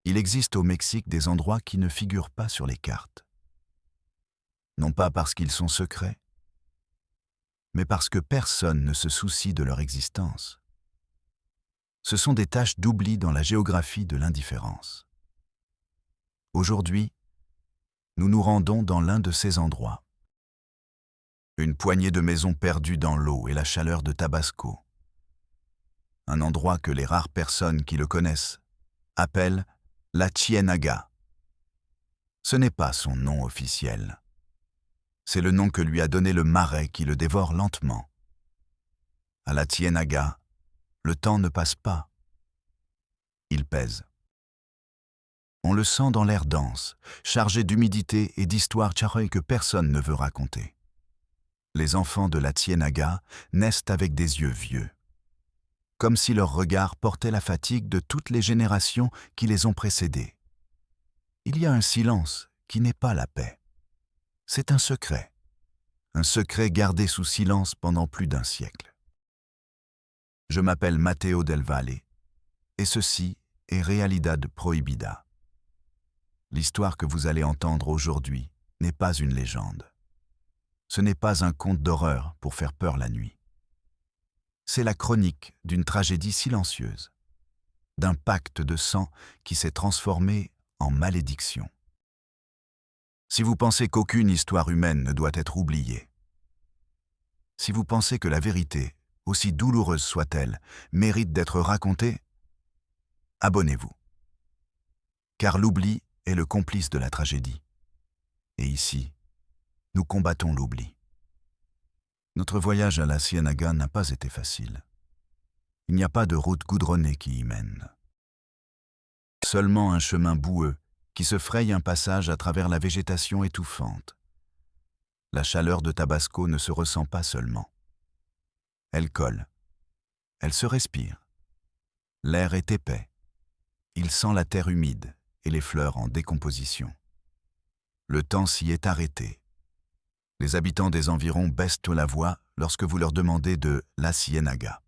Il existe au Mexique des endroits qui ne figurent pas sur les cartes. Non pas parce qu'ils sont secrets, mais parce que personne ne se soucie de leur existence. Ce sont des taches d'oubli dans la géographie de l'indifférence. Aujourd'hui, nous nous rendons dans l'un de ces endroits. Une poignée de maisons perdues dans l'eau et la chaleur de Tabasco. Un endroit que les rares personnes qui le connaissent appellent la Ciénaga. Ce n'est pas son nom officiel. C'est le nom que lui a donné le marais qui le dévore lentement. À la Ciénaga, le temps ne passe pas. Il pèse. On le sent dans l'air dense, chargé d'humidité et d'histoires tcharoy que personne ne veut raconter. Les enfants de la Ciénaga naissent avec des yeux vieux, comme si leur regard portait la fatigue de toutes les générations qui les ont précédés. Il y a un silence qui n'est pas la paix. C'est un secret gardé sous silence pendant plus d'un siècle. Je m'appelle Matteo Del Valle, et ceci est Realidad Prohibida. L'histoire que vous allez entendre aujourd'hui n'est pas une légende. Ce n'est pas un conte d'horreur pour faire peur la nuit. C'est la chronique d'une tragédie silencieuse, d'un pacte de sang qui s'est transformé en malédiction. Si vous pensez qu'aucune histoire humaine ne doit être oubliée, si vous pensez que la vérité, aussi douloureuse soit-elle, mérite d'être racontée, abonnez-vous. Car l'oubli est le complice de la tragédie. Et ici, nous combattons l'oubli. Notre voyage à la Ciénaga n'a pas été facile. Il n'y a pas de route goudronnée qui y mène. Seulement un chemin boueux qui se fraye un passage à travers la végétation étouffante. La chaleur de Tabasco ne se ressent pas seulement. Elle colle. Elle se respire. L'air est épais. Il sent la terre humide et les fleurs en décomposition. Le temps s'y est arrêté. Les habitants des environs baissent la voix lorsque vous leur demandez de la Ciénaga.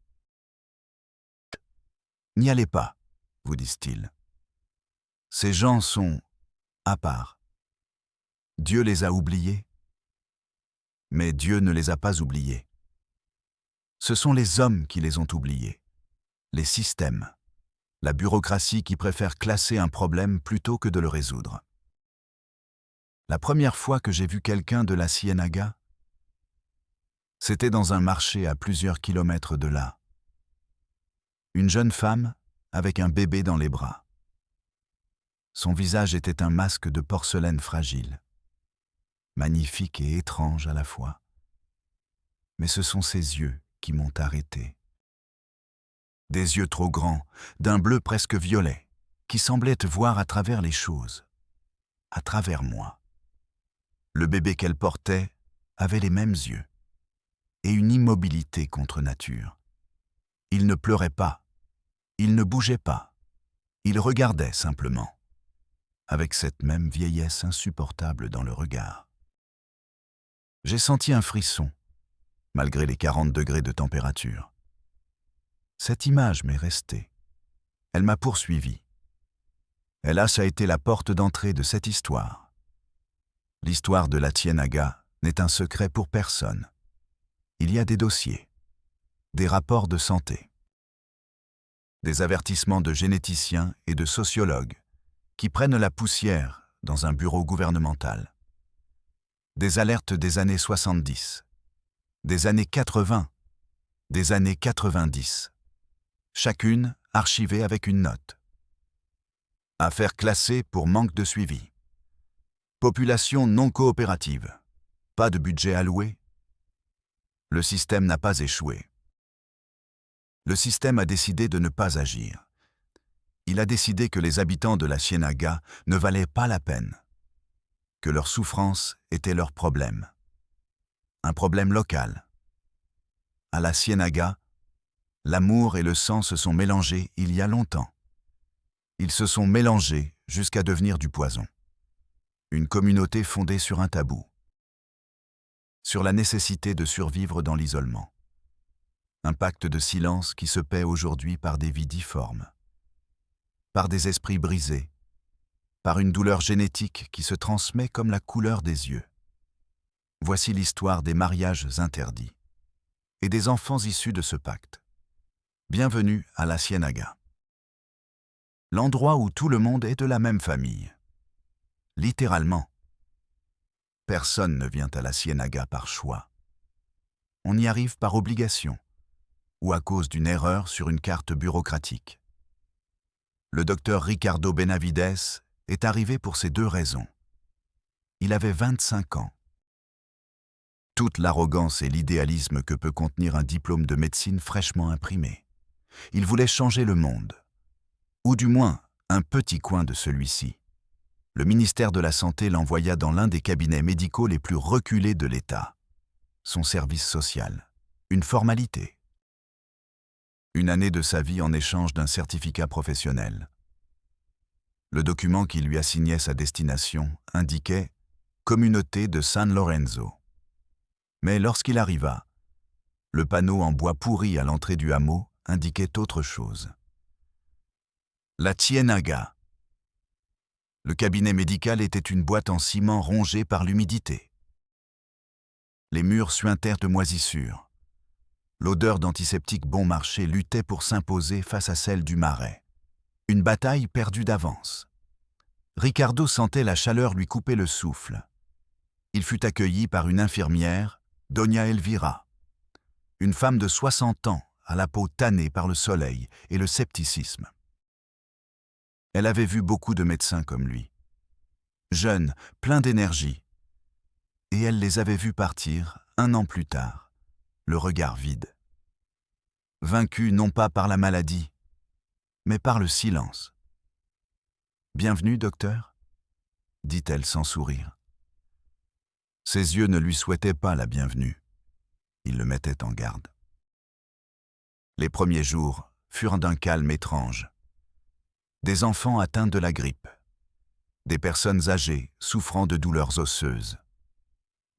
N'y allez pas, vous disent-ils. Ces gens sont à part. Dieu les a oubliés. Mais Dieu ne les a pas oubliés. Ce sont les hommes qui les ont oubliés. Les systèmes. La bureaucratie qui préfère classer un problème plutôt que de le résoudre. La première fois que j'ai vu quelqu'un de la Ciénaga, c'était dans un marché à plusieurs kilomètres de là. Une jeune femme avec un bébé dans les bras. Son visage était un masque de porcelaine fragile, magnifique et étrange à la fois. Mais ce sont ses yeux qui m'ont arrêté. Des yeux trop grands, d'un bleu presque violet, qui semblaient voir à travers les choses, à travers moi. Le bébé qu'elle portait avait les mêmes yeux, et une immobilité contre nature. Il ne pleurait pas, il ne bougeait pas, il regardait simplement, avec cette même vieillesse insupportable dans le regard. J'ai senti un frisson, malgré les 40 degrés de température. Cette image m'est restée. Elle m'a poursuivi. Hélas, a été la porte d'entrée de cette histoire. L'histoire de la Ciénaga n'est un secret pour personne. Il y a des dossiers, des rapports de santé, des avertissements de généticiens et de sociologues qui prennent la poussière dans un bureau gouvernemental, des alertes des années 70, des années 80, des années 90, chacune archivée avec une note. Affaires classées pour manque de suivi. Population non coopérative. Pas de budget alloué. Le système n'a pas échoué. Le système a décidé de ne pas agir. Il a décidé que les habitants de la Ciénaga ne valaient pas la peine, que leur souffrance était leur problème. Un problème local. À la Ciénaga, l'amour et le sang se sont mélangés il y a longtemps. Ils se sont mélangés jusqu'à devenir du poison. Une communauté fondée sur un tabou, sur la nécessité de survivre dans l'isolement. Un pacte de silence qui se paie aujourd'hui par des vies difformes, par des esprits brisés par une douleur génétique qui se transmet comme la couleur des yeux. Voici l'histoire des mariages interdits et des enfants issus de ce pacte. Bienvenue à la Ciénaga. L'endroit où tout le monde est de la même famille. Littéralement. Personne ne vient à la Ciénaga par choix. On y arrive par obligation ou à cause d'une erreur sur une carte bureaucratique. Le docteur Ricardo Benavides est arrivé pour ces deux raisons. Il avait 25 ans. Toute l'arrogance et l'idéalisme que peut contenir un diplôme de médecine fraîchement imprimé. Il voulait changer le monde, ou du moins un petit coin de celui-ci. Le ministère de la Santé l'envoya dans l'un des cabinets médicaux les plus reculés de l'État. Son service social, une formalité. Une année de sa vie en échange d'un certificat professionnel. Le document qui lui assignait sa destination indiquait « Communauté de San Lorenzo ». Mais lorsqu'il arriva, le panneau en bois pourri à l'entrée du hameau indiquait autre chose. La Ciénaga. Le cabinet médical était une boîte en ciment rongée par l'humidité. Les murs suintèrent de moisissures. L'odeur d'antiseptique bon marché luttait pour s'imposer face à celle du marais. Une bataille perdue d'avance. Ricardo sentait la chaleur lui couper le souffle. Il fut accueilli par une infirmière, Doña Elvira, une femme de 60 ans, à la peau tannée par le soleil et le scepticisme. Elle avait vu beaucoup de médecins comme lui, jeunes, pleins d'énergie, et elle les avait vus partir, 1 an plus tard, le regard vide. Vaincus non pas par la maladie, mais par le silence. « Bienvenue, docteur » dit-elle sans sourire. Ses yeux ne lui souhaitaient pas la bienvenue. Il le mettait en garde. Les premiers jours furent d'un calme étrange. Des enfants atteints de la grippe. Des personnes âgées souffrant de douleurs osseuses.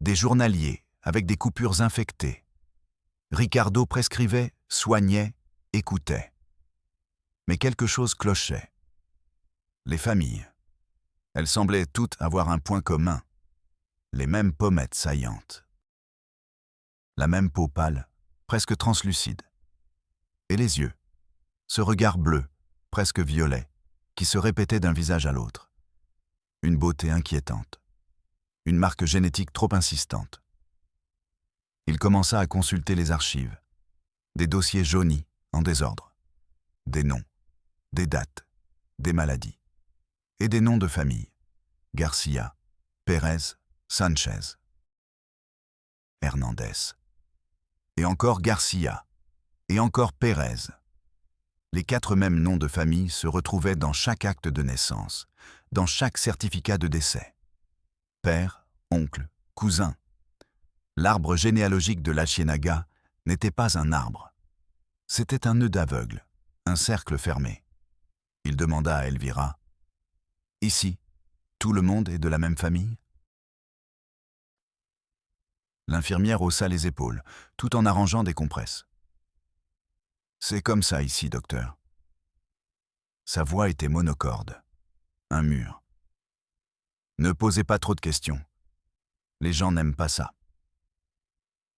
Des journaliers avec des coupures infectées. Ricardo prescrivait, soignait, écoutait. Mais quelque chose clochait. Les familles. Elles semblaient toutes avoir un point commun. Les mêmes pommettes saillantes. La même peau pâle, presque translucide. Et les yeux, ce regard bleu, presque violet, qui se répétait d'un visage à l'autre. Une beauté inquiétante. Une marque génétique trop insistante. Il commença à consulter les archives. Des dossiers jaunis, en désordre. Des noms, des dates, des maladies. Et des noms de famille. Garcia, Pérez, Sanchez, Hernandez, et encore Garcia, et encore Pérez. Les 4 mêmes noms de famille se retrouvaient dans chaque acte de naissance, dans chaque certificat de décès. Père, oncle, cousin. L'arbre généalogique de la Ciénaga n'était pas un arbre. C'était un nœud d'aveugle, un cercle fermé. Il demanda à Elvira, « Ici, tout le monde est de la même famille ?» L'infirmière haussa les épaules, tout en arrangeant des compresses. « C'est comme ça ici, docteur. » Sa voix était monocorde. Un mur. « Ne posez pas trop de questions. Les gens n'aiment pas ça. »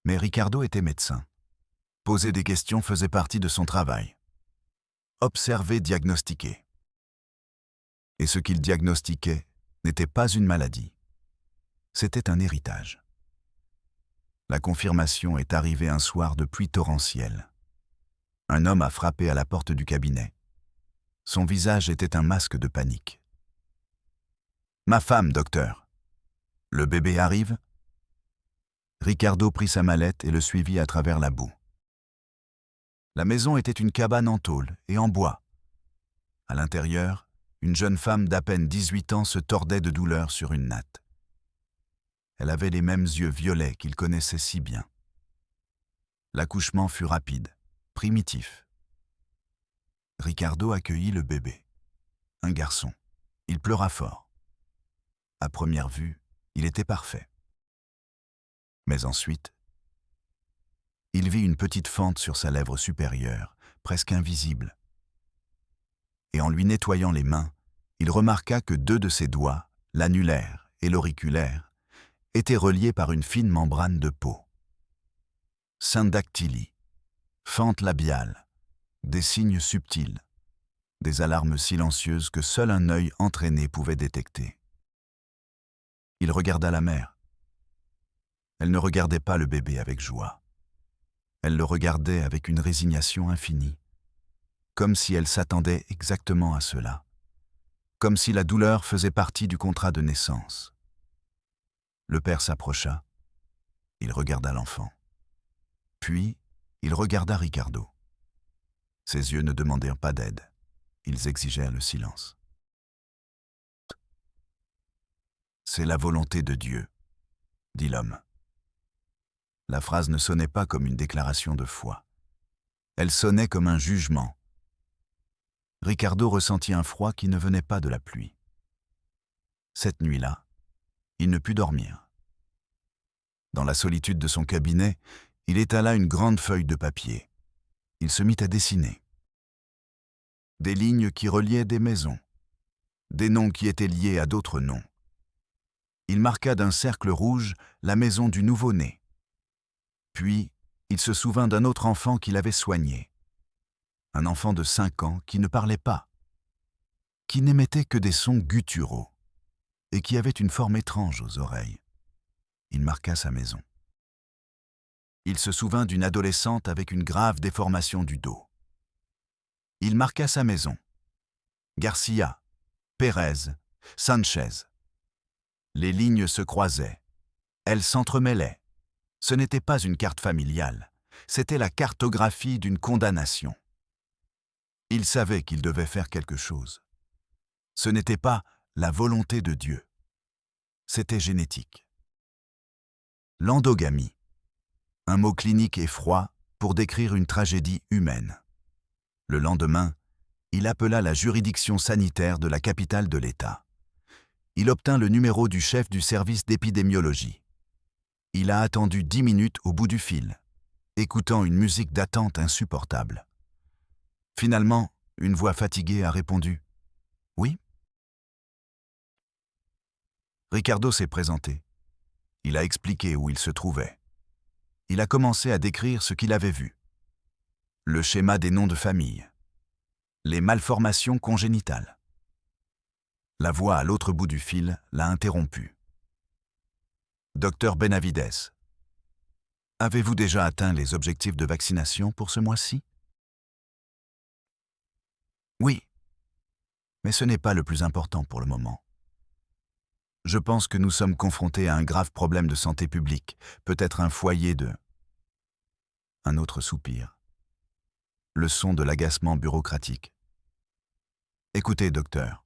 Mais Ricardo était médecin. Poser des questions faisait partie de son travail. Observer, diagnostiquer. Et ce qu'il diagnostiquait n'était pas une maladie. C'était un héritage. La confirmation est arrivée un soir de pluie torrentielle. Un homme a frappé à la porte du cabinet. Son visage était un masque de panique. « Ma femme, docteur. Le bébé arrive ?» Ricardo prit sa mallette et le suivit à travers la boue. La maison était une cabane en tôle et en bois. À l'intérieur, une jeune femme d'à peine 18 ans se tordait de douleur sur une natte. Elle avait les mêmes yeux violets qu'il connaissait si bien. L'accouchement fut rapide, primitif. Ricardo accueillit le bébé. Un garçon. Il pleura fort. À première vue, il était parfait. Mais ensuite, il vit une petite fente sur sa lèvre supérieure, presque invisible. Et en lui nettoyant les mains, il remarqua que 2 de ses doigts, l'annulaire et l'auriculaire, étaient reliés par une fine membrane de peau. Syndactylie, fente labiale, des signes subtils, des alarmes silencieuses que seul un œil entraîné pouvait détecter. Il regarda la mère. Elle ne regardait pas le bébé avec joie. Elle le regardait avec une résignation infinie, comme si elle s'attendait exactement à cela, comme si la douleur faisait partie du contrat de naissance. Le père s'approcha, il regarda l'enfant. Puis, il regarda Ricardo. Ses yeux ne demandaient pas d'aide, ils exigèrent le silence. « C'est la volonté de Dieu », dit l'homme. La phrase ne sonnait pas comme une déclaration de foi. Elle sonnait comme un jugement. Ricardo ressentit un froid qui ne venait pas de la pluie. Cette nuit-là, il ne put dormir. Dans la solitude de son cabinet, il étala une grande feuille de papier. Il se mit à dessiner. Des lignes qui reliaient des maisons, des noms qui étaient liés à d'autres noms. Il marqua d'un cercle rouge la maison du nouveau-né. Puis, il se souvint d'un autre enfant qu'il avait soigné. Un enfant de 5 ans qui ne parlait pas, qui n'émettait que des sons gutturaux et qui avait une forme étrange aux oreilles. Il marqua sa maison. Il se souvint d'une adolescente avec une grave déformation du dos. Il marqua sa maison. Garcia, Pérez, Sanchez. Les lignes se croisaient. Elles s'entremêlaient. Ce n'était pas une carte familiale, c'était la cartographie d'une condamnation. Il savait qu'il devait faire quelque chose. Ce n'était pas la volonté de Dieu. C'était génétique. L'endogamie, un mot clinique et froid pour décrire une tragédie humaine. Le lendemain, il appela la juridiction sanitaire de la capitale de l'État. Il obtint le numéro du chef du service d'épidémiologie. Il a attendu 10 minutes au bout du fil, écoutant une musique d'attente insupportable. Finalement, une voix fatiguée a répondu « Oui ». Ricardo s'est présenté. Il a expliqué où il se trouvait. Il a commencé à décrire ce qu'il avait vu. Le schéma des noms de famille. Les malformations congénitales. La voix à l'autre bout du fil l'a interrompu. Docteur Benavides, avez-vous déjà atteint les objectifs de vaccination pour ce mois-ci? Oui, mais ce n'est pas le plus important pour le moment. Je pense que nous sommes confrontés à un grave problème de santé publique, peut-être un foyer de... Un autre soupir. Le son de l'agacement bureaucratique. Écoutez, docteur.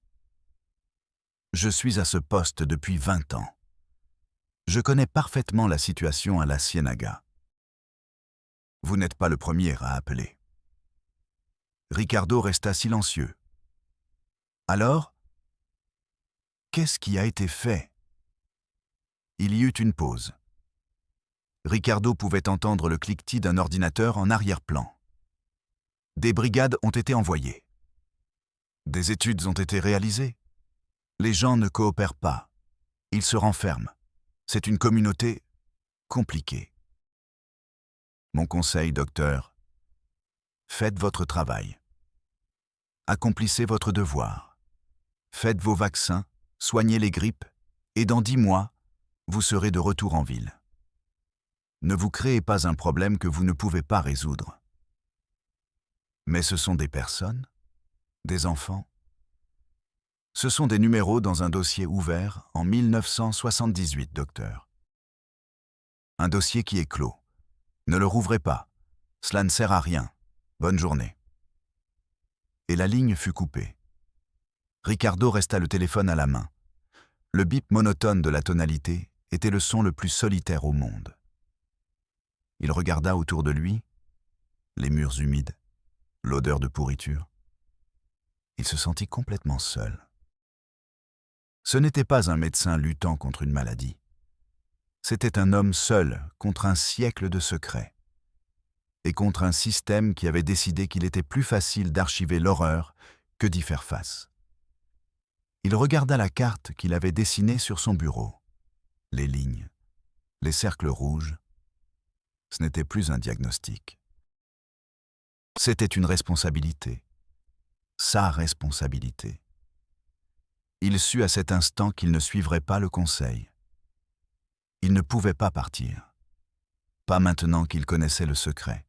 Je suis à ce poste depuis 20 ans. Je connais parfaitement la situation à la Ciénaga. Vous n'êtes pas le premier à appeler. Ricardo resta silencieux. Alors, qu'est-ce qui a été fait? Il y eut une pause. Ricardo pouvait entendre le cliquetis d'un ordinateur en arrière-plan. Des brigades ont été envoyées. Des études ont été réalisées. Les gens ne coopèrent pas. Ils se renferment. C'est une communauté compliquée. Mon conseil, docteur, faites votre travail. Accomplissez votre devoir. Faites vos vaccins, soignez les grippes, et dans 10 mois, vous serez de retour en ville. Ne vous créez pas un problème que vous ne pouvez pas résoudre. Mais ce sont des personnes, des enfants. Ce sont des numéros dans un dossier ouvert en 1978, docteur. Un dossier qui est clos. Ne le rouvrez pas. Cela ne sert à rien. Bonne journée. Et la ligne fut coupée. Ricardo resta le téléphone à la main. Le bip monotone de la tonalité était le son le plus solitaire au monde. Il regarda autour de lui, les murs humides, l'odeur de pourriture. Il se sentit complètement seul. Ce n'était pas un médecin luttant contre une maladie. C'était un homme seul contre un siècle de secrets et contre un système qui avait décidé qu'il était plus facile d'archiver l'horreur que d'y faire face. Il regarda la carte qu'il avait dessinée sur son bureau. Les lignes, les cercles rouges, ce n'était plus un diagnostic. C'était une responsabilité, sa responsabilité. Il sut à cet instant qu'il ne suivrait pas le conseil. Il ne pouvait pas partir, pas maintenant qu'il connaissait le secret.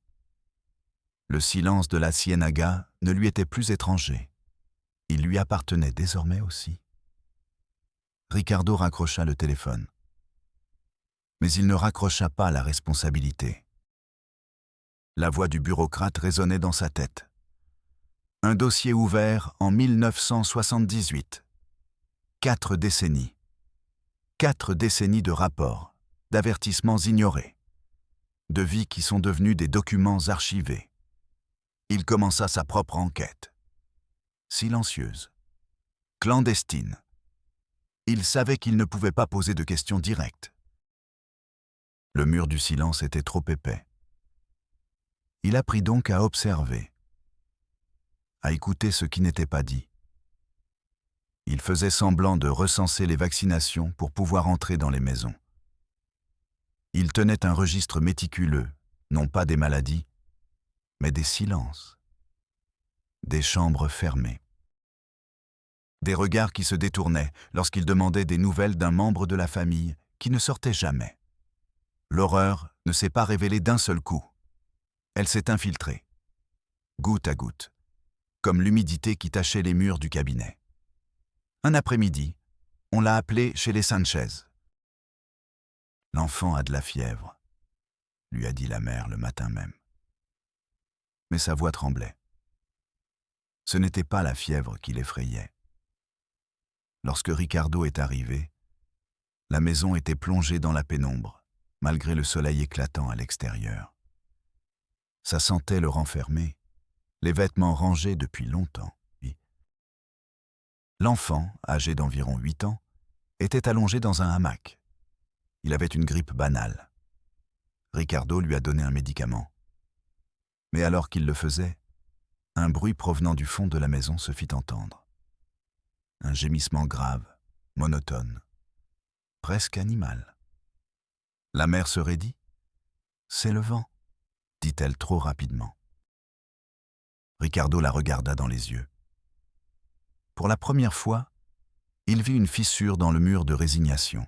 Le silence de la Ciénaga ne lui était plus étranger. Il lui appartenait désormais aussi. Ricardo raccrocha le téléphone. Mais il ne raccrocha pas la responsabilité. La voix du bureaucrate résonnait dans sa tête. Un dossier ouvert en 1978. 4 décennies. 4 décennies de rapports, d'avertissements ignorés, de vies qui sont devenues des documents archivés. Il commença sa propre enquête. Silencieuse. Clandestine. Il savait qu'il ne pouvait pas poser de questions directes. Le mur du silence était trop épais. Il apprit donc à observer, à écouter ce qui n'était pas dit. Il faisait semblant de recenser les vaccinations pour pouvoir entrer dans les maisons. Il tenait un registre méticuleux, non pas des maladies, mais des silences, des chambres fermées. Des regards qui se détournaient lorsqu'il demandait des nouvelles d'un membre de la famille qui ne sortait jamais. L'horreur ne s'est pas révélée d'un seul coup. Elle s'est infiltrée, goutte à goutte, comme l'humidité qui tachait les murs du cabinet. Un après-midi, on l'a appelé chez les Sanchez. « L'enfant a de la fièvre », lui a dit la mère le matin même. Mais sa voix tremblait. Ce n'était pas la fièvre qui l'effrayait. Lorsque Ricardo est arrivé, la maison était plongée dans la pénombre, malgré le soleil éclatant à l'extérieur. Ça sentait le renfermé, les vêtements rangés depuis longtemps. L'enfant, âgé d'environ 8 ans, était allongé dans un hamac. Il avait une grippe banale. Ricardo lui a donné un médicament. Mais alors qu'il le faisait, un bruit provenant du fond de la maison se fit entendre. Un gémissement grave, monotone, presque animal. La mère se raidit. « C'est le vent », dit-elle trop rapidement. Ricardo la regarda dans les yeux. Pour la première fois, il vit une fissure dans le mur de résignation.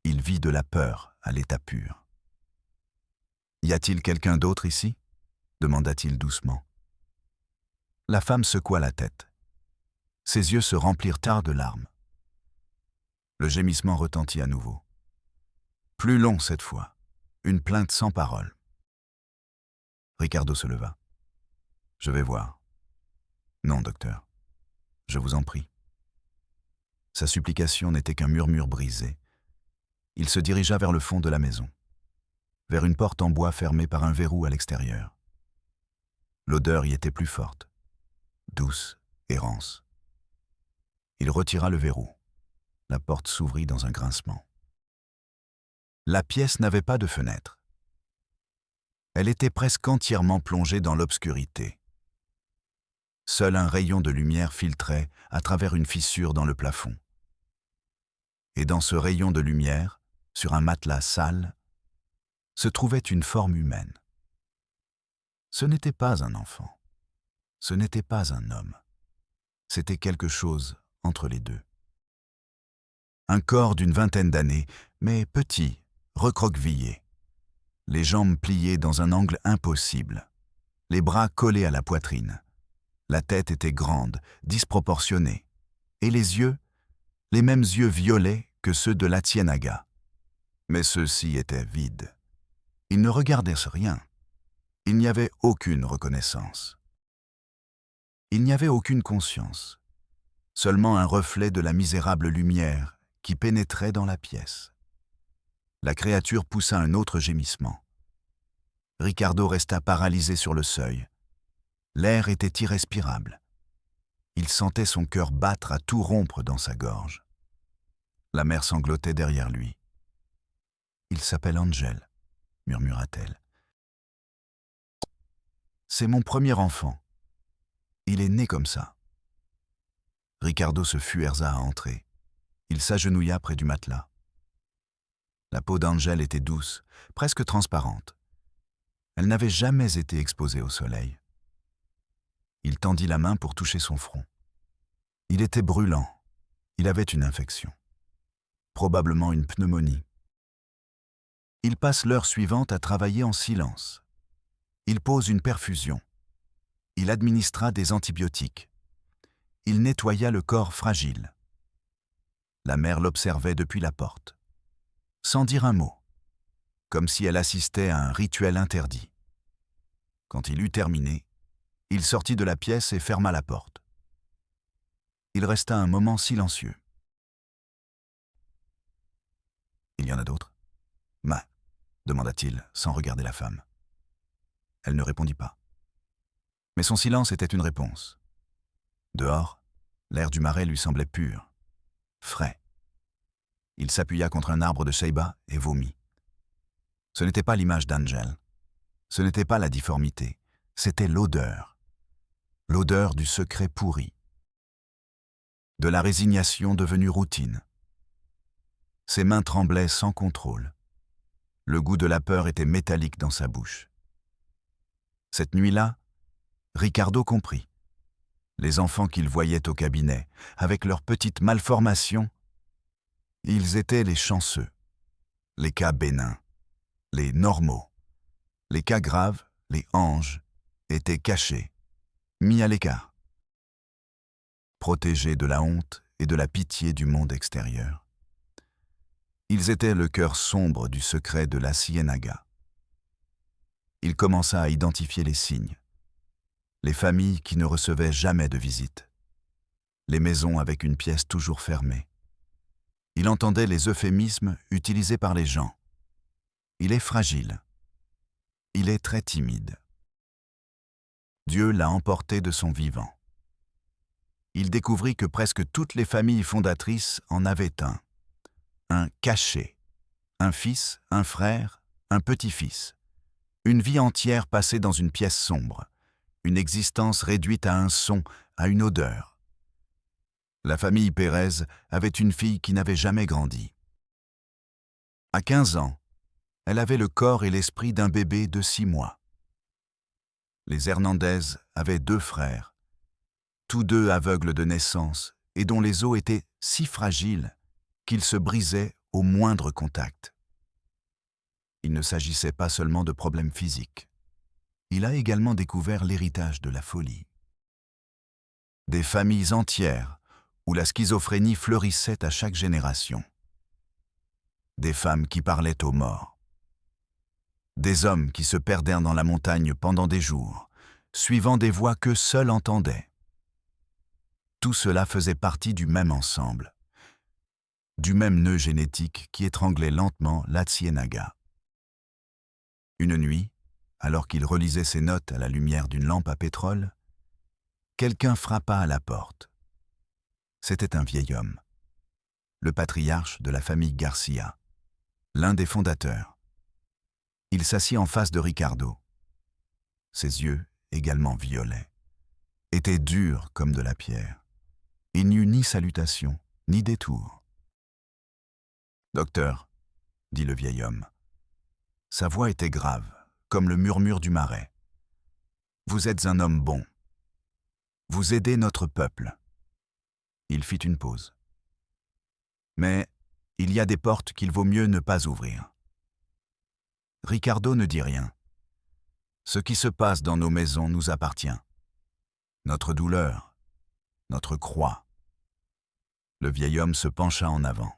Il vit de la peur à l'état pur. « Y a-t-il quelqu'un d'autre ici ?» demanda-t-il doucement. La femme secoua la tête. Ses yeux se remplirent tard de larmes. Le gémissement retentit à nouveau. Plus long cette fois, une plainte sans parole. Ricardo se leva. « Je vais voir. »« Non, docteur. Je vous en prie. » Sa supplication n'était qu'un murmure brisé. Il se dirigea vers le fond de la maison, vers une porte en bois fermée par un verrou à l'extérieur. L'odeur y était plus forte, douce et rance. Il retira le verrou. La porte s'ouvrit dans un grincement. La pièce n'avait pas de fenêtre. Elle était presque entièrement plongée dans l'obscurité. Seul un rayon de lumière filtrait à travers une fissure dans le plafond. Et dans ce rayon de lumière, sur un matelas sale, se trouvait une forme humaine. Ce n'était pas un enfant. Ce n'était pas un homme. C'était quelque chose entre les deux. Un corps d'une vingtaine d'années, mais petit, recroquevillé. Les jambes pliées dans un angle impossible. Les bras collés à la poitrine. La tête était grande, disproportionnée. Et les yeux, les mêmes yeux violets que ceux de la Ciénaga. Mais ceux-ci étaient vides. Ils ne regardaient rien. Il n'y avait aucune reconnaissance. Il n'y avait aucune conscience. Seulement un reflet de la misérable lumière qui pénétrait dans la pièce. La créature poussa un autre gémissement. Ricardo resta paralysé sur le seuil. L'air était irrespirable. Il sentait son cœur battre à tout rompre dans sa gorge. La mère sanglotait derrière lui. « Il s'appelle Angel », murmura-t-elle. « C'est mon premier enfant. Il est né comme ça. » Ricardo se fuerza à entrer. Il s'agenouilla près du matelas. La peau d'Angel était douce, presque transparente. Elle n'avait jamais été exposée au soleil. Il tendit la main pour toucher son front. Il était brûlant. Il avait une infection. Probablement une pneumonie. Il passe l'heure suivante à travailler en silence. Il pose une perfusion. Il administra des antibiotiques. Il nettoya le corps fragile. La mère l'observait depuis la porte, sans dire un mot, comme si elle assistait à un rituel interdit. Quand il eut terminé, il sortit de la pièce et ferma la porte. Il resta un moment silencieux. « Il y en a d'autres ?»« Ma » demanda-t-il, sans regarder la femme. Elle ne répondit pas. Mais son silence était une réponse. Dehors, l'air du marais lui semblait pur, frais. Il s'appuya contre un arbre de ceiba et vomit. Ce n'était pas l'image d'Angel. Ce n'était pas la difformité. C'était l'odeur. L'odeur du secret pourri. De la résignation devenue routine. Ses mains tremblaient sans contrôle. Le goût de la peur était métallique dans sa bouche. Cette nuit-là, Ricardo comprit. Les enfants qu'il voyait au cabinet, avec leurs petites malformations, ils étaient les chanceux, les cas bénins, les normaux. Les cas graves, les anges, étaient cachés, mis à l'écart, protégés de la honte et de la pitié du monde extérieur. Ils étaient le cœur sombre du secret de la Ciénaga. Il commença à identifier les signes, les familles qui ne recevaient jamais de visite, les maisons avec une pièce toujours fermée. Il entendait les euphémismes utilisés par les gens. Il est fragile. Il est très timide. Dieu l'a emporté de son vivant. Il découvrit que presque toutes les familles fondatrices en avaient un caché, un fils, un frère, un petit-fils, une vie entière passée dans une pièce sombre, une existence réduite à un son, à une odeur. La famille Pérez avait une fille qui n'avait jamais grandi. À 15 ans, elle avait le corps et l'esprit d'un bébé de 6 mois. Les Hernandez avaient 2 frères, tous 2 aveugles de naissance et dont les os étaient si fragiles qu'ils se brisaient au moindre contact. Il ne s'agissait pas seulement de problèmes physiques. Il a également découvert l'héritage de la folie. Des familles entières où la schizophrénie fleurissait à chaque génération. Des femmes qui parlaient aux morts. Des hommes qui se perdèrent dans la montagne pendant des jours, suivant des voix qu'eux seuls entendaient. Tout cela faisait partie du même ensemble, du même nœud génétique qui étranglait lentement la Ciénaga. Une nuit, alors qu'il relisait ses notes à la lumière d'une lampe à pétrole, quelqu'un frappa à la porte. C'était un vieil homme, le patriarche de la famille Garcia, l'un des fondateurs. Il s'assit en face de Ricardo. Ses yeux, également violets, étaient durs comme de la pierre. Il n'y eut ni salutation, ni détour. « Docteur, » dit le vieil homme. Sa voix était grave, comme le murmure du marais. « Vous êtes un homme bon. Vous aidez notre peuple. » Il fit une pause. « Mais il y a des portes qu'il vaut mieux ne pas ouvrir. » Ricardo ne dit rien. Ce qui se passe dans nos maisons nous appartient. Notre douleur, notre croix. Le vieil homme se pencha en avant.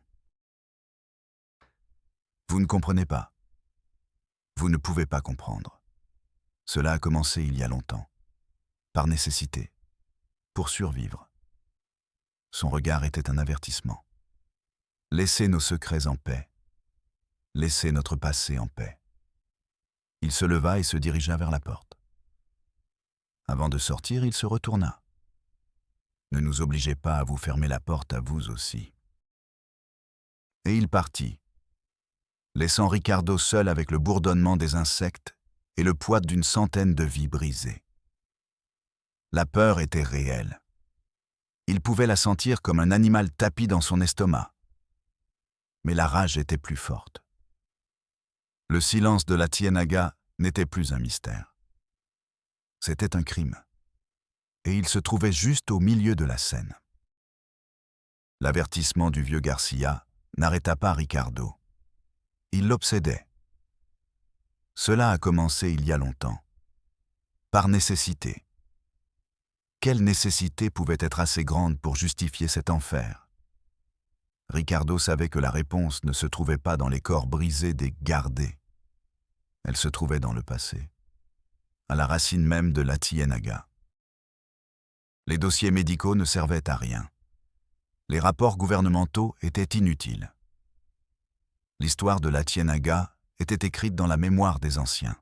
Vous ne comprenez pas. Vous ne pouvez pas comprendre. Cela a commencé il y a longtemps, par nécessité, pour survivre. Son regard était un avertissement. Laissez nos secrets en paix. Laissez notre passé en paix. Il se leva et se dirigea vers la porte. Avant de sortir, il se retourna. Ne nous obligez pas à vous fermer la porte à vous aussi. Et il partit, laissant Ricardo seul avec le bourdonnement des insectes et le poids d'une centaine de vies brisées. La peur était réelle. Il pouvait la sentir comme un animal tapi dans son estomac. Mais la rage était plus forte. Le silence de la Cienaga n'était plus un mystère. C'était un crime. Et il se trouvait juste au milieu de la scène. L'avertissement du vieux Garcia n'arrêta pas Ricardo. Il l'obsédait. Cela a commencé il y a longtemps. Par nécessité. Quelle nécessité pouvait être assez grande pour justifier cet enfer? Ricardo savait que la réponse ne se trouvait pas dans les corps brisés des gardés. Elle se trouvait dans le passé, à la racine même de la Cienaga. Les dossiers médicaux ne servaient à rien. Les rapports gouvernementaux étaient inutiles. L'histoire de la Cienaga était écrite dans la mémoire des anciens.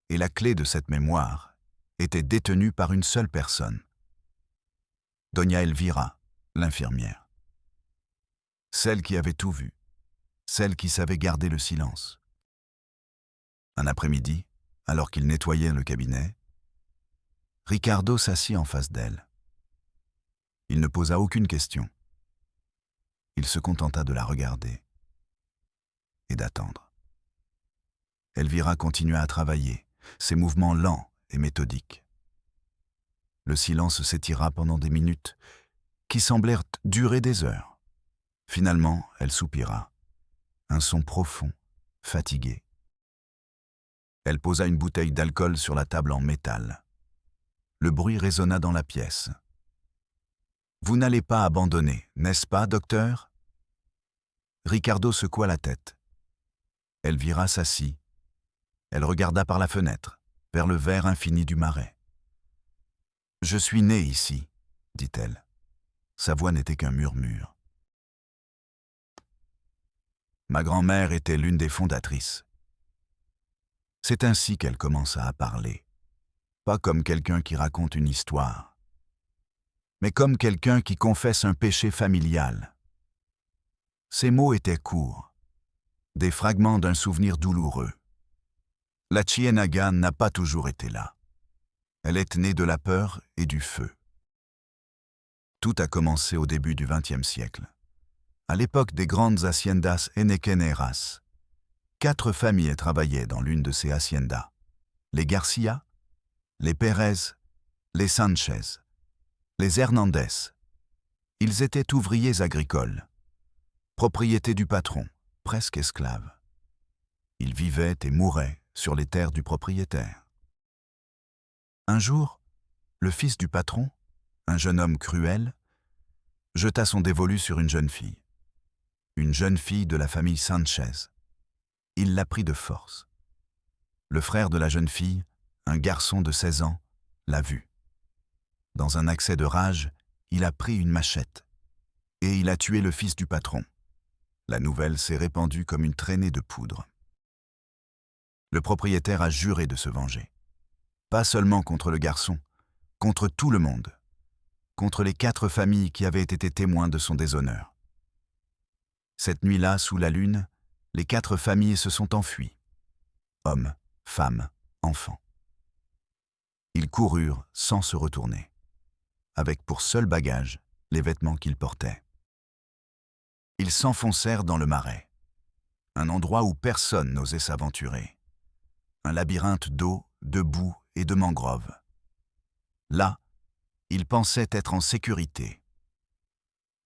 Et la clé de cette mémoire était détenue par une seule personne. Doña Elvira, l'infirmière. Celle qui avait tout vu, celle qui savait garder le silence. Un après-midi, alors qu'il nettoyait le cabinet, Ricardo s'assit en face d'elle. Il ne posa aucune question. Il se contenta de la regarder et d'attendre. Elvira continua à travailler, ses mouvements lents et méthodiques. Le silence s'étira pendant des minutes qui semblèrent durer des heures. Finalement, elle soupira, un son profond, fatigué. Elle posa une bouteille d'alcool sur la table en métal. Le bruit résonna dans la pièce. « Vous n'allez pas abandonner, n'est-ce pas, docteur ?» Ricardo secoua la tête. Elvira s'assit. Elle regarda par la fenêtre, vers le vert infini du marais. « Je suis née ici, » dit-elle. Sa voix n'était qu'un murmure. Ma grand-mère était l'une des fondatrices. C'est ainsi qu'elle commença à parler, pas comme quelqu'un qui raconte une histoire, mais comme quelqu'un qui confesse un péché familial. Ses mots étaient courts, des fragments d'un souvenir douloureux. La Cienaga n'a pas toujours été là. Elle est née de la peur et du feu. Tout a commencé au début du XXe siècle. À l'époque des grandes haciendas henequeneras, 4 familles travaillaient dans l'une de ces haciendas. Les Garcia, les Pérez, les Sanchez, les Hernandez. Ils étaient ouvriers agricoles, propriété du patron, presque esclaves. Ils vivaient et mouraient sur les terres du propriétaire. Un jour, le fils du patron, un jeune homme cruel, jeta son dévolu sur une jeune fille de la famille Sanchez. Il la prit de force. Le frère de la jeune fille, un garçon de 16 ans, l'a vu. Dans un accès de rage, il a pris une machette et il a tué le fils du patron. La nouvelle s'est répandue comme une traînée de poudre. Le propriétaire a juré de se venger. Pas seulement contre le garçon, contre tout le monde, contre les 4 familles qui avaient été témoins de son déshonneur. Cette nuit-là, sous la lune, les 4 familles se sont enfuies. Hommes, femmes, enfants. Ils coururent sans se retourner, avec pour seul bagage les vêtements qu'ils portaient. Ils s'enfoncèrent dans le marais, un endroit où personne n'osait s'aventurer. Un labyrinthe d'eau, de boue et de mangroves. Là, ils pensaient être en sécurité.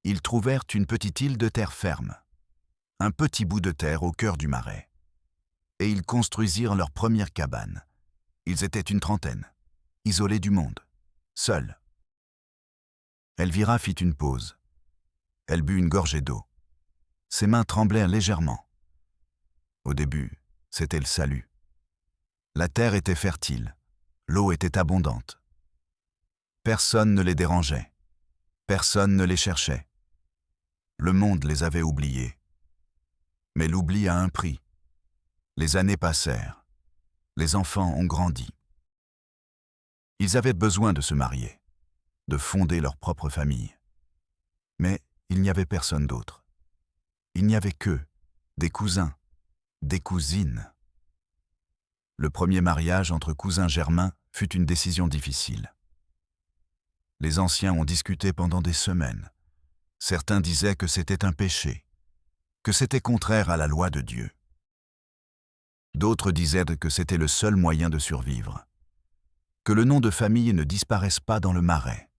Ils trouvèrent une petite île de terre ferme, un petit bout de terre au cœur du marais. Et ils construisirent leur première cabane. Ils étaient une trentaine, isolés du monde, seuls. Elvira fit une pause. Elle but une gorgée d'eau. Ses mains tremblèrent légèrement. Au début, c'était le salut. La terre était fertile, l'eau était abondante. Personne ne les dérangeait, personne ne les cherchait. Le monde les avait oubliés. Mais l'oubli a un prix. Les années passèrent, les enfants ont grandi. Ils avaient besoin de se marier, de fonder leur propre famille. Mais il n'y avait personne d'autre. Il n'y avait qu'eux, des cousins, des cousines. Le premier mariage entre cousins germains fut une décision difficile. Les anciens ont discuté pendant des semaines. Certains disaient que c'était un péché, que c'était contraire à la loi de Dieu. D'autres disaient que c'était le seul moyen de survivre, que le nom de famille ne disparaisse pas dans le marais.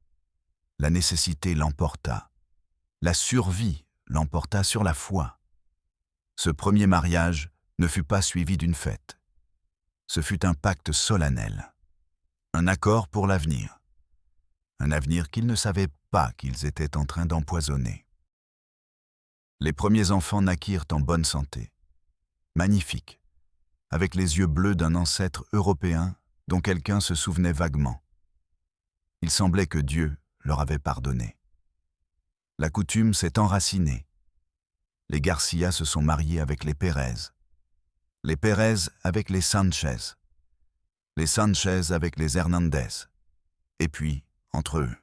La nécessité l'emporta. La survie l'emporta sur la foi. Ce premier mariage ne fut pas suivi d'une fête. Ce fut un pacte solennel, un accord pour l'avenir, un avenir qu'ils ne savaient pas qu'ils étaient en train d'empoisonner. Les premiers enfants naquirent en bonne santé, magnifiques, avec les yeux bleus d'un ancêtre européen dont quelqu'un se souvenait vaguement. Il semblait que Dieu leur avait pardonné. La coutume s'est enracinée. Les Garcia se sont mariés avec les Pérez avec les Sanchez avec les Hernandez, et puis entre eux.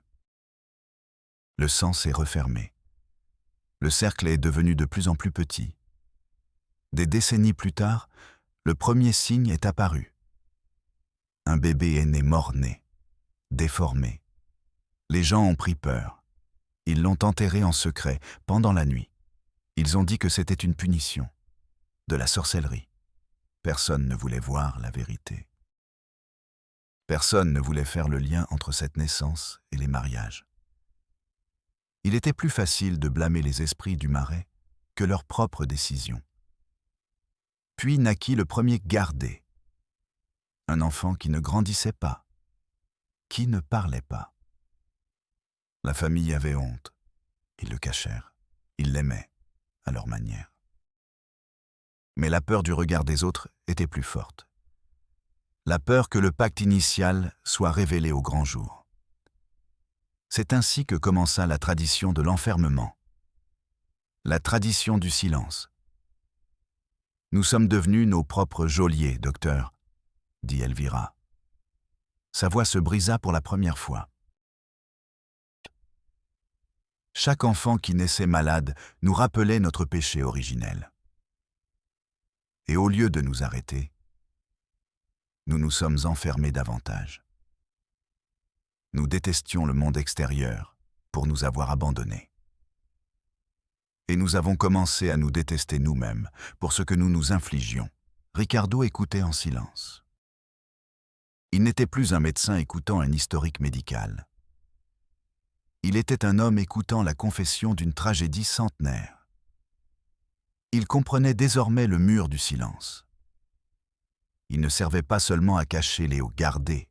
Le sang s'est refermé. Le cercle est devenu de plus en plus petit. Des décennies plus tard, le premier signe est apparu. Un bébé est né mort-né, déformé. Les gens ont pris peur. Ils l'ont enterré en secret, pendant la nuit. Ils ont dit que c'était une punition, de la sorcellerie. Personne ne voulait voir la vérité. Personne ne voulait faire le lien entre cette naissance et les mariages. Il était plus facile de blâmer les esprits du marais que leurs propres décisions. Puis naquit le premier gardé, un enfant qui ne grandissait pas, qui ne parlait pas. La famille avait honte. Ils le cachèrent. Ils l'aimaient, à leur manière. Mais la peur du regard des autres était plus forte. La peur que le pacte initial soit révélé au grand jour. C'est ainsi que commença la tradition de l'enfermement, la tradition du silence. « Nous sommes devenus nos propres geôliers, docteur, » dit Elvira. Sa voix se brisa pour la première fois. Chaque enfant qui naissait malade nous rappelait notre péché originel. Et au lieu de nous arrêter, nous nous sommes enfermés davantage. Nous détestions le monde extérieur pour nous avoir abandonnés. Et nous avons commencé à nous détester nous-mêmes pour ce que nous nous infligions. Ricardo écoutait en silence. Il n'était plus un médecin écoutant un historique médical. Il était un homme écoutant la confession d'une tragédie centenaire. Il comprenait désormais le mur du silence. Il ne servait pas seulement à cacher les hauts gardés.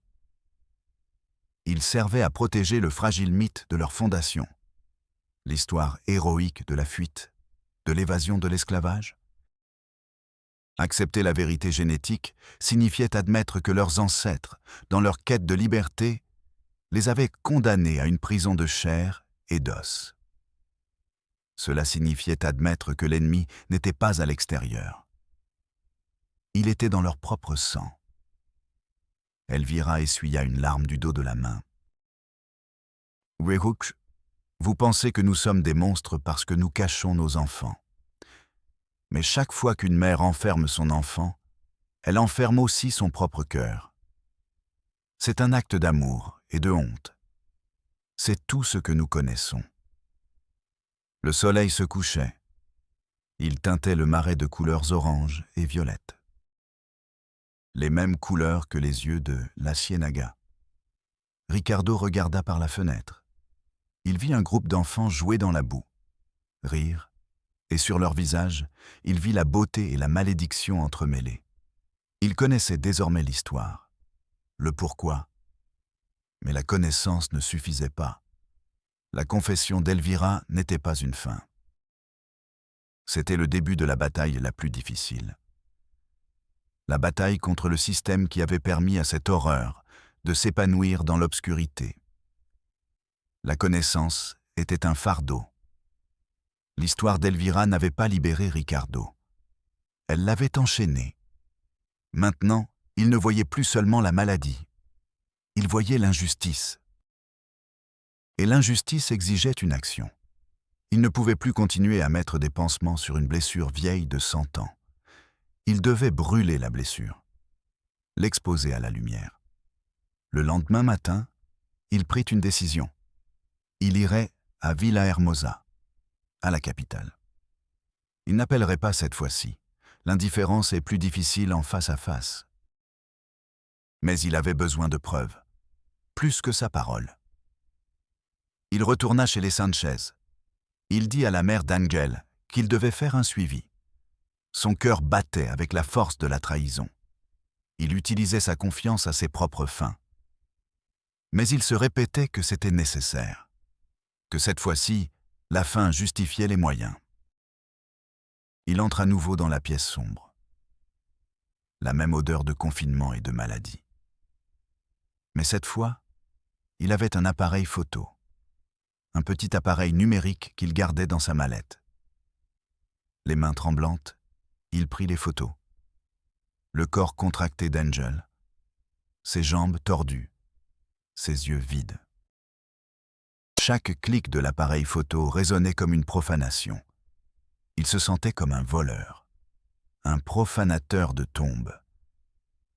Il servait à protéger le fragile mythe de leur fondation, l'histoire héroïque de la fuite, de l'évasion de l'esclavage. Accepter la vérité génétique signifiait admettre que leurs ancêtres, dans leur quête de liberté, les avaient condamnés à une prison de chair et d'os. Cela signifiait admettre que l'ennemi n'était pas à l'extérieur. Il était dans leur propre sang. Elvira essuya une larme du dos de la main. « Werouk, vous pensez que nous sommes des monstres parce que nous cachons nos enfants. Mais chaque fois qu'une mère enferme son enfant, elle enferme aussi son propre cœur. C'est un acte d'amour et de honte. C'est tout ce que nous connaissons. » Le soleil se couchait. Il teintait le marais de couleurs orange et violettes. Les mêmes couleurs que les yeux de la Ciénaga. Ricardo regarda par la fenêtre. Il vit un groupe d'enfants jouer dans la boue, rire, et sur leur visage, il vit la beauté et la malédiction entremêlées. Il connaissait désormais l'histoire, le pourquoi. Mais la connaissance ne suffisait pas. La confession d'Elvira n'était pas une fin. C'était le début de la bataille la plus difficile. La bataille contre le système qui avait permis à cette horreur de s'épanouir dans l'obscurité. La connaissance était un fardeau. L'histoire d'Elvira n'avait pas libéré Ricardo. Elle l'avait enchaîné. Maintenant, il ne voyait plus seulement la maladie. Il voyait l'injustice. Et l'injustice exigeait une action. Il ne pouvait plus continuer à mettre des pansements sur une blessure vieille de 100 ans. Il devait brûler la blessure, l'exposer à la lumière. Le lendemain matin, il prit une décision. Il irait à Villahermosa, à la capitale. Il n'appellerait pas cette fois-ci. L'indifférence est plus difficile en face à face. Mais il avait besoin de preuves, plus que sa parole. Il retourna chez les Sanchez. Il dit à la mère d'Angel qu'il devait faire un suivi. Son cœur battait avec la force de la trahison. Il utilisait sa confiance à ses propres fins. Mais il se répétait que c'était nécessaire, que cette fois-ci, la fin justifiait les moyens. Il entre à nouveau dans la pièce sombre. La même odeur de confinement et de maladie. Mais cette fois, il avait un appareil photo. Un petit appareil numérique qu'il gardait dans sa mallette. Les mains tremblantes, il prit les photos. Le corps contracté d'Angel, ses jambes tordues, ses yeux vides. Chaque clic de l'appareil photo résonnait comme une profanation. Il se sentait comme un voleur, un profanateur de tombes.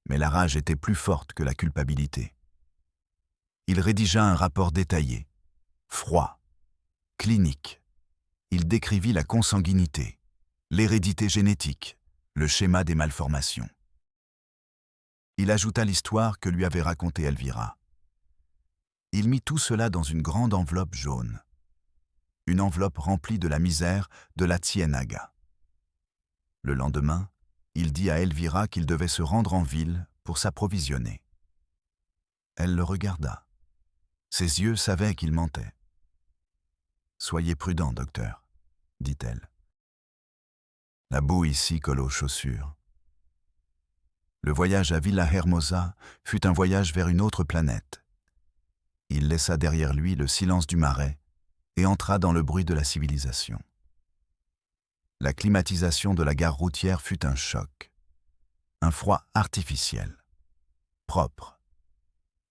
Mais la rage était plus forte que la culpabilité. Il rédigea un rapport détaillé, froid, clinique. Il décrivit la consanguinité, l'hérédité génétique, le schéma des malformations. Il ajouta l'histoire que lui avait racontée Elvira. Il mit tout cela dans une grande enveloppe jaune. Une enveloppe remplie de la misère de la Ciénaga. Le lendemain, il dit à Elvira qu'il devait se rendre en ville pour s'approvisionner. Elle le regarda. Ses yeux savaient qu'il mentait. « Soyez prudent, docteur, » dit-elle. La boue ici colle aux chaussures. Le voyage à Villahermosa fut un voyage vers une autre planète. Il laissa derrière lui le silence du marais et entra dans le bruit de la civilisation. La climatisation de la gare routière fut un choc. Un froid artificiel, propre,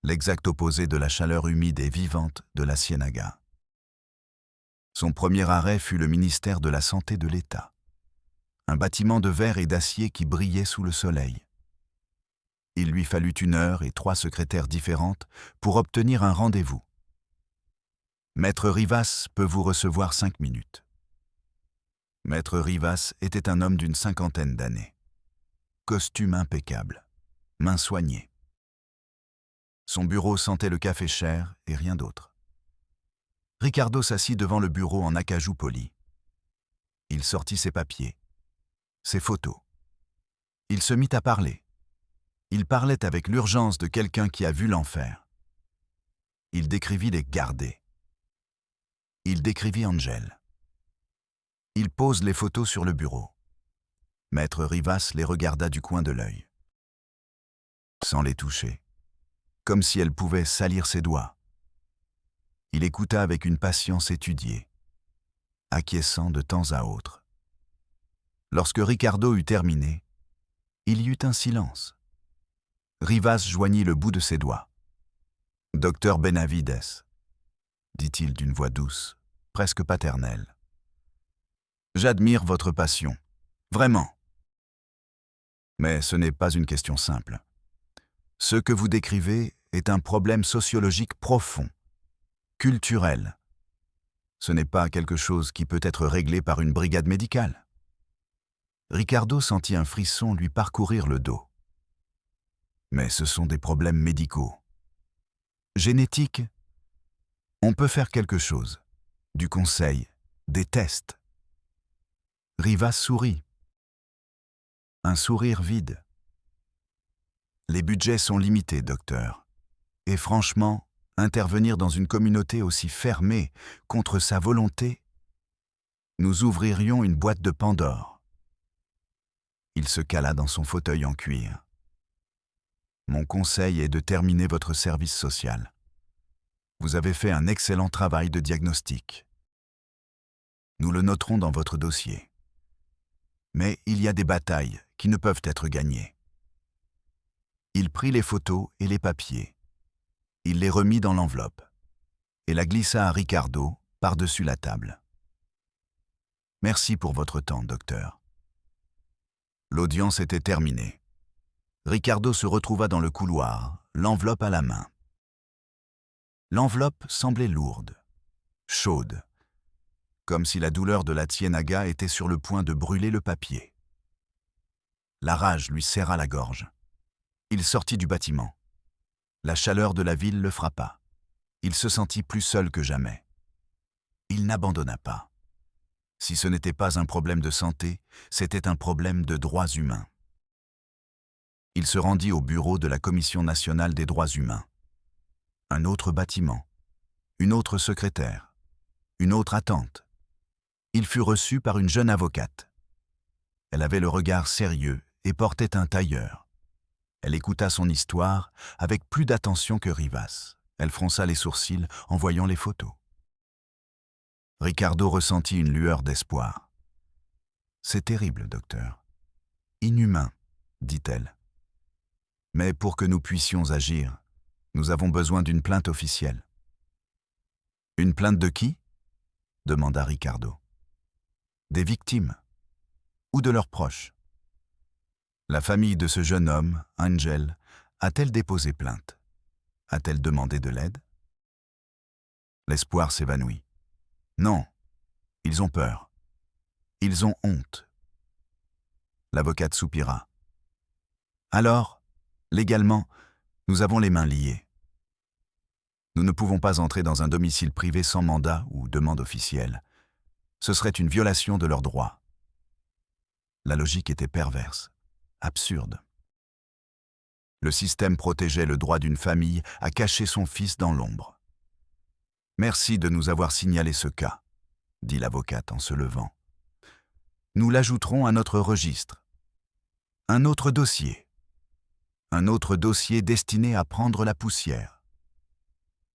l'exact opposé de la chaleur humide et vivante de la Ciénaga. Son premier arrêt fut le ministère de la Santé de l'État, un bâtiment de verre et d'acier qui brillait sous le soleil. Il lui fallut 1 heure et 3 secrétaires différentes pour obtenir un rendez-vous. Maître Rivas peut vous recevoir 5 minutes. Maître Rivas était un homme d'une 50aine d'années. Costume impeccable, mains soignées. Son bureau sentait le café cher et rien d'autre. Ricardo s'assit devant le bureau en acajou poli. Il sortit ses papiers, ses photos. Il se mit à parler. Il parlait avec l'urgence de quelqu'un qui a vu l'enfer. Il décrivit les gardés. Il décrivit Angel. Il pose les photos sur le bureau. Maître Rivas les regarda du coin de l'œil. Sans les toucher, comme si elle pouvait salir ses doigts. Il écouta avec une patience étudiée, acquiesçant de temps à autre. Lorsque Ricardo eut terminé, il y eut un silence. Rivas joignit le bout de ses doigts. « Docteur Benavides », dit-il d'une voix douce, presque paternelle. « J'admire votre passion, vraiment. Mais ce n'est pas une question simple. Ce que vous décrivez est un problème sociologique profond, culturel. Ce n'est pas quelque chose qui peut être réglé par une brigade médicale. » Ricardo sentit un frisson lui parcourir le dos. Mais ce sont des problèmes médicaux. Génétiques, on peut faire quelque chose. Du conseil, des tests. Rivas sourit. Un sourire vide. Les budgets sont limités, docteur. Et franchement, intervenir dans une communauté aussi fermée contre sa volonté, nous ouvririons une boîte de Pandore. Il se cala dans son fauteuil en cuir. Mon conseil est de terminer votre service social. Vous avez fait un excellent travail de diagnostic. Nous le noterons dans votre dossier. Mais il y a des batailles qui ne peuvent être gagnées. Il prit les photos et les papiers. Il les remit dans l'enveloppe et la glissa à Ricardo par-dessus la table. Merci pour votre temps, docteur. L'audience était terminée. Ricardo se retrouva dans le couloir, l'enveloppe à la main. L'enveloppe semblait lourde, chaude, comme si la douleur de la Cienaga était sur le point de brûler le papier. La rage lui serra la gorge. Il sortit du bâtiment. La chaleur de la ville le frappa. Il se sentit plus seul que jamais. Il n'abandonna pas. Si ce n'était pas un problème de santé, c'était un problème de droits humains. Il se rendit au bureau de la Commission nationale des droits humains. Un autre bâtiment, une autre secrétaire, une autre attente. Il fut reçu par une jeune avocate. Elle avait le regard sérieux et portait un tailleur. Elle écouta son histoire avec plus d'attention que Rivas. Elle fronça les sourcils en voyant les photos. Ricardo ressentit une lueur d'espoir. « C'est terrible, docteur. Inhumain, dit-elle. Mais pour que nous puissions agir, nous avons besoin d'une plainte officielle. » « Une plainte de qui ?» demanda Ricardo. « Des victimes ou de leurs proches. La famille de ce jeune homme, Angel, a-t-elle déposé plainte? A-t-elle demandé de l'aide ?» L'espoir s'évanouit. Non, ils ont peur. Ils ont honte. L'avocate soupira. Alors, légalement, nous avons les mains liées. Nous ne pouvons pas entrer dans un domicile privé sans mandat ou demande officielle. Ce serait une violation de leurs droits. La logique était perverse, absurde. Le système protégeait le droit d'une famille à cacher son fils dans l'ombre. « Merci de nous avoir signalé ce cas, » dit l'avocate en se levant. « Nous l'ajouterons à notre registre. Un autre dossier destiné à prendre la poussière. »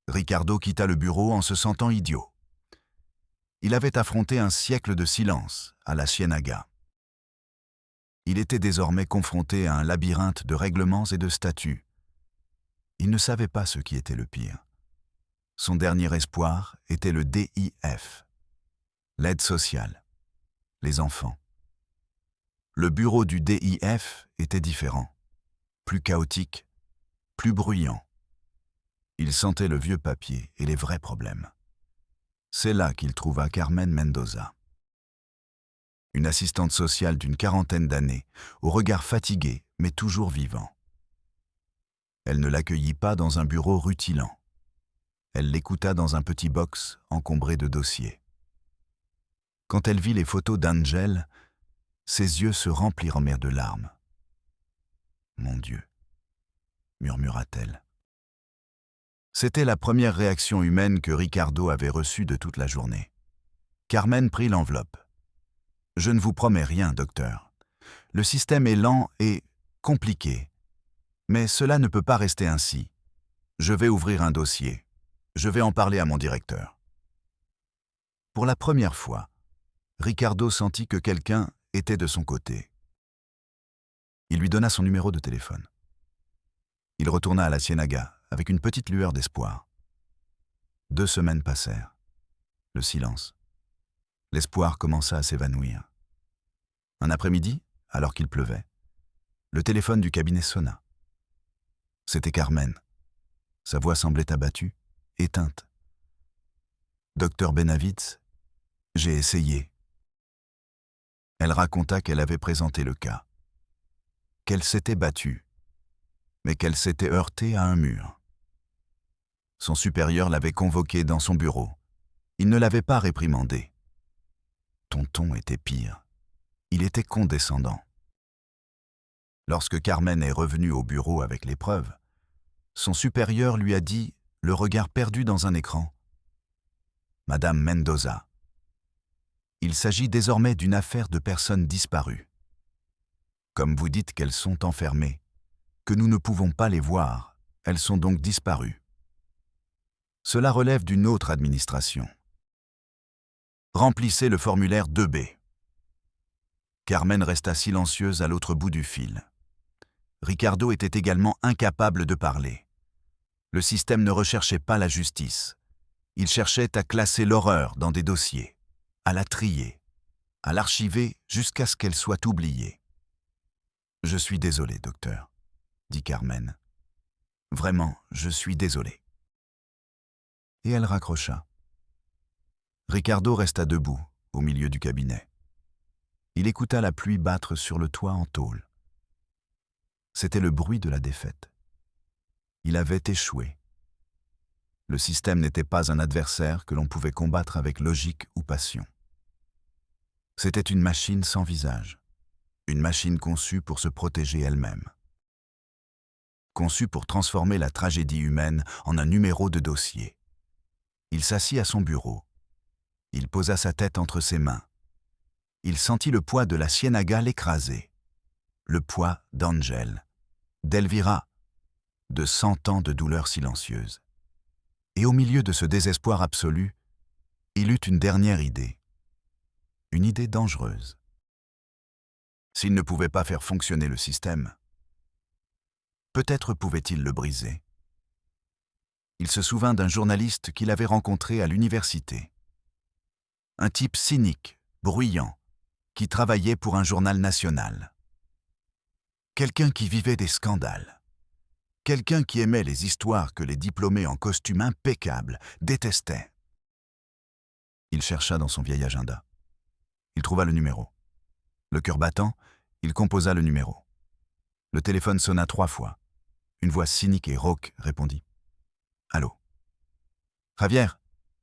Ricardo quitta le bureau en se sentant idiot. Il avait affronté un siècle de silence à la Cienaga. Il était désormais confronté à un labyrinthe de règlements et de statuts. Il ne savait pas ce qui était le pire. Son dernier espoir était le DIF, l'aide sociale, les enfants. Le bureau du DIF était différent, plus chaotique, plus bruyant. Il sentait le vieux papier et les vrais problèmes. C'est là qu'il trouva Carmen Mendoza. Une assistante sociale d'une quarantaine d'années, au regard fatigué mais toujours vivant. Elle ne l'accueillit pas dans un bureau rutilant. Elle l'écouta dans un petit box encombré de dossiers. Quand elle vit les photos d'Angel, ses yeux se remplirent de larmes. « Mon Dieu », murmura-t-elle. C'était la première réaction humaine que Ricardo avait reçue de toute la journée. Carmen prit l'enveloppe. « Je ne vous promets rien, docteur. Le système est lent et compliqué. Mais cela ne peut pas rester ainsi. Je vais ouvrir un dossier. Je vais en parler à mon directeur. » Pour la première fois, Ricardo sentit que quelqu'un était de son côté. Il lui donna son numéro de téléphone. Il retourna à la Cienaga avec une petite lueur d'espoir. 2 semaines passèrent. Le silence. L'espoir commença à s'évanouir. Un après-midi, alors qu'il pleuvait, le téléphone du cabinet sonna. C'était Carmen. Sa voix semblait abattue, éteinte. « Docteur Benavides, j'ai essayé. » Elle raconta qu'elle avait présenté le cas, qu'elle s'était battue, mais qu'elle s'était heurtée à un mur. Son supérieur l'avait convoquée dans son bureau. Il ne l'avait pas réprimandée. Ton ton était pire. Il était condescendant. Lorsque Carmen est revenue au bureau avec les preuves, son supérieur lui a dit, le regard perdu dans un écran, « Madame Mendoza, il s'agit désormais d'une affaire de personnes disparues. Comme vous dites qu'elles sont enfermées, que nous ne pouvons pas les voir, elles sont donc disparues. Cela relève d'une autre administration. Remplissez le formulaire 2B. » Carmen resta silencieuse à l'autre bout du fil. Ricardo était également incapable de parler. Le système ne recherchait pas la justice. Il cherchait à classer l'horreur dans des dossiers, à la trier, à l'archiver jusqu'à ce qu'elle soit oubliée. « Je suis désolé, docteur, » dit Carmen. « Vraiment, je suis désolé. » et elle raccrocha. Ricardo resta debout, au milieu du cabinet. Il écouta la pluie battre sur le toit en tôle. C'était le bruit de la défaite. Il avait échoué. Le système n'était pas un adversaire que l'on pouvait combattre avec logique ou passion. C'était une machine sans visage, une machine conçue pour se protéger elle-même. Conçue pour transformer la tragédie humaine en un numéro de dossier. Il s'assit à son bureau. Il posa sa tête entre ses mains. Il sentit le poids de la Ciénaga l'écraser. Le poids d'Angel, d'Elvira, de 100 ans de douleur silencieuse. Et au milieu de ce désespoir absolu, il eut une dernière idée. Une idée dangereuse. S'il ne pouvait pas faire fonctionner le système, peut-être pouvait-il le briser. Il se souvint d'un journaliste qu'il avait rencontré à l'université. Un type cynique, bruyant, qui travaillait pour un journal national. Quelqu'un qui vivait des scandales. Quelqu'un qui aimait les histoires que les diplômés en costume impeccable détestaient. Il chercha dans son vieil agenda. Il trouva le numéro. Le cœur battant, il composa le numéro. Le téléphone sonna 3 fois. Une voix cynique et rauque répondit. « Allô ? Javier,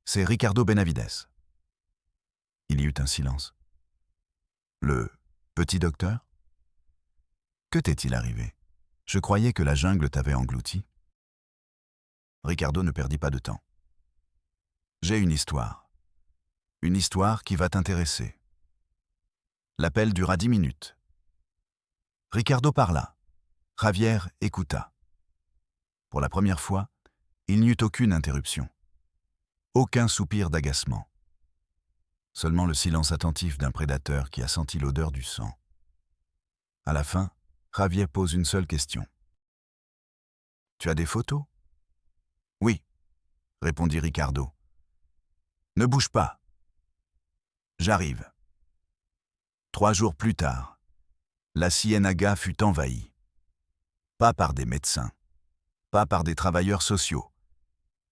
c'est Ricardo Benavides. » Il y eut un silence. « Le petit docteur ? Que t'est-il arrivé ? Je croyais que la jungle t'avait englouti. » Ricardo ne perdit pas de temps. « J'ai une histoire. Une histoire qui va t'intéresser. » L'appel dura 10 minutes. Ricardo parla. Javier écouta. Pour la première fois, il n'y eut aucune interruption. Aucun soupir d'agacement. Seulement le silence attentif d'un prédateur qui a senti l'odeur du sang. À la fin, Javier pose une seule question. « Tu as des photos ?»« Oui, » répondit Ricardo. « Ne bouge pas. J'arrive. » 3 jours plus tard, la Ciénaga fut envahie. Pas par des médecins, pas par des travailleurs sociaux,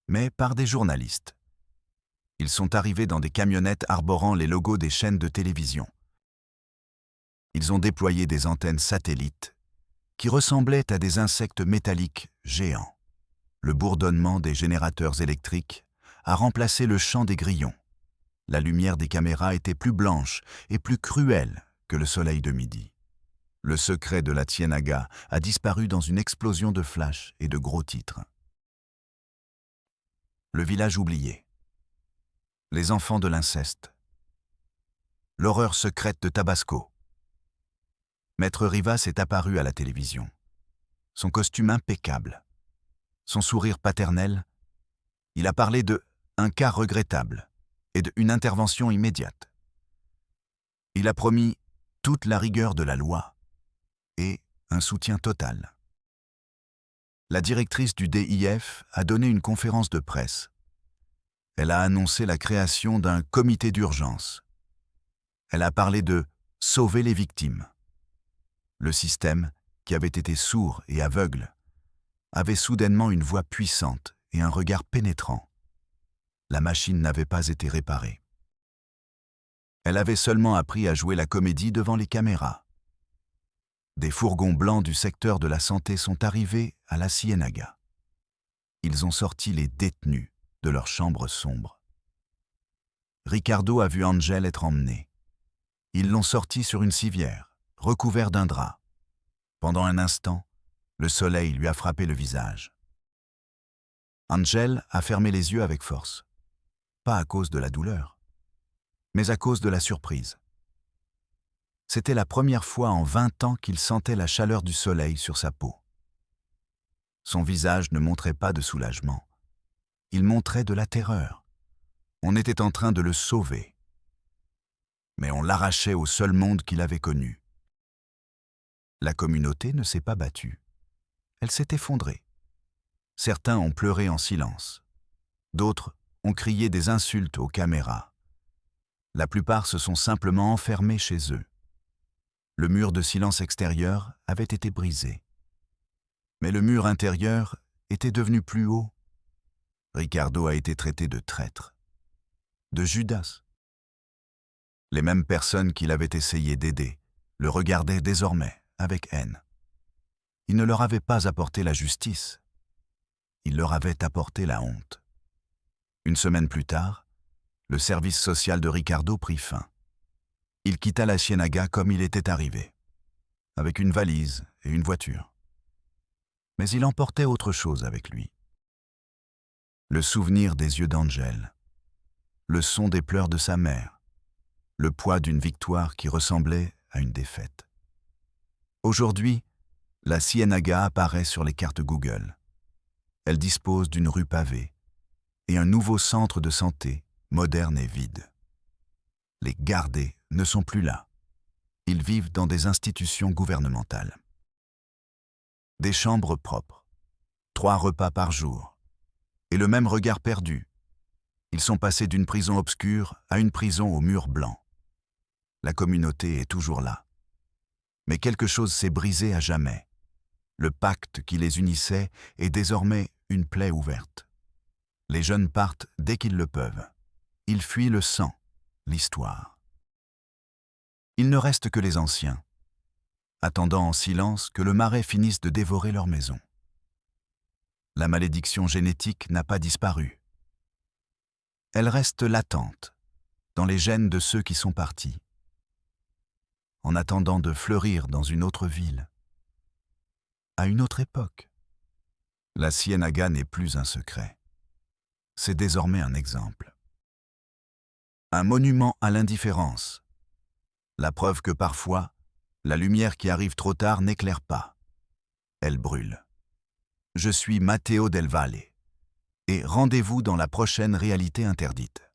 mais par des journalistes. Ils sont arrivés dans des camionnettes arborant les logos des chaînes de télévision. Ils ont déployé des antennes satellites qui ressemblaient à des insectes métalliques géants. Le bourdonnement des générateurs électriques a remplacé le chant des grillons. La lumière des caméras était plus blanche et plus cruelle que le soleil de midi. Le secret de la Ciénaga a disparu dans une explosion de flashs et de gros titres. Le village oublié. Les enfants de l'inceste. L'horreur secrète de Tabasco. Maître Rivas est apparu à la télévision. Son costume impeccable. Son sourire paternel. Il a parlé de « un cas regrettable » et d'une intervention immédiate. Il a promis toute la rigueur de la loi et un soutien total. La directrice du DIF a donné une conférence de presse. Elle a annoncé la création d'un comité d'urgence. Elle a parlé de « sauver les victimes ». Le système, qui avait été sourd et aveugle, avait soudainement une voix puissante et un regard pénétrant. La machine n'avait pas été réparée. Elle avait seulement appris à jouer la comédie devant les caméras. Des fourgons blancs du secteur de la santé sont arrivés à la Ciénaga. Ils ont sorti les détenus de leurs chambres sombres. Ricardo a vu Angel être emmené. Ils l'ont sorti sur une civière, recouvert d'un drap. Pendant un instant, le soleil lui a frappé le visage. Angel a fermé les yeux avec force. Pas à cause de la douleur, mais à cause de la surprise. C'était la première fois en 20 ans qu'il sentait la chaleur du soleil sur sa peau. Son visage ne montrait pas de soulagement. Il montrait de la terreur. On était en train de le sauver. Mais on l'arrachait au seul monde qu'il avait connu. La communauté ne s'est pas battue. Elle s'est effondrée. Certains ont pleuré en silence. D'autres ont crié des insultes aux caméras. La plupart se sont simplement enfermés chez eux. Le mur de silence extérieur avait été brisé. Mais le mur intérieur était devenu plus haut. Ricardo a été traité de traître, de Judas. Les mêmes personnes qu'il avait essayé d'aider le regardaient désormais avec haine. Il ne leur avait pas apporté la justice, il leur avait apporté la honte. Une semaine plus tard, le service social de Ricardo prit fin. Il quitta la Ciénaga comme il était arrivé, avec une valise et une voiture. Mais il emportait autre chose avec lui. Le souvenir des yeux d'Angel, le son des pleurs de sa mère, le poids d'une victoire qui ressemblait à une défaite. Aujourd'hui, la Ciénaga apparaît sur les cartes Google. Elle dispose d'une rue pavée et un nouveau centre de santé, moderne et vide. Les gardés ne sont plus là. Ils vivent dans des institutions gouvernementales. Des chambres propres, 3 repas par jour, et le même regard perdu. Ils sont passés d'une prison obscure à une prison aux murs blancs. La communauté est toujours là. Mais quelque chose s'est brisé à jamais. Le pacte qui les unissait est désormais une plaie ouverte. Les jeunes partent dès qu'ils le peuvent. Ils fuient le sang, l'histoire. Il ne reste que les anciens, attendant en silence que le marais finisse de dévorer leur maison. La malédiction génétique n'a pas disparu. Elle reste latente, dans les gènes de ceux qui sont partis, en attendant de fleurir dans une autre ville, à une autre époque. La Ciénaga n'est plus un secret. C'est désormais un exemple. Un monument à l'indifférence. La preuve que parfois, la lumière qui arrive trop tard n'éclaire pas. Elle brûle. Je suis Matteo Del Valle et rendez-vous dans la prochaine réalité interdite.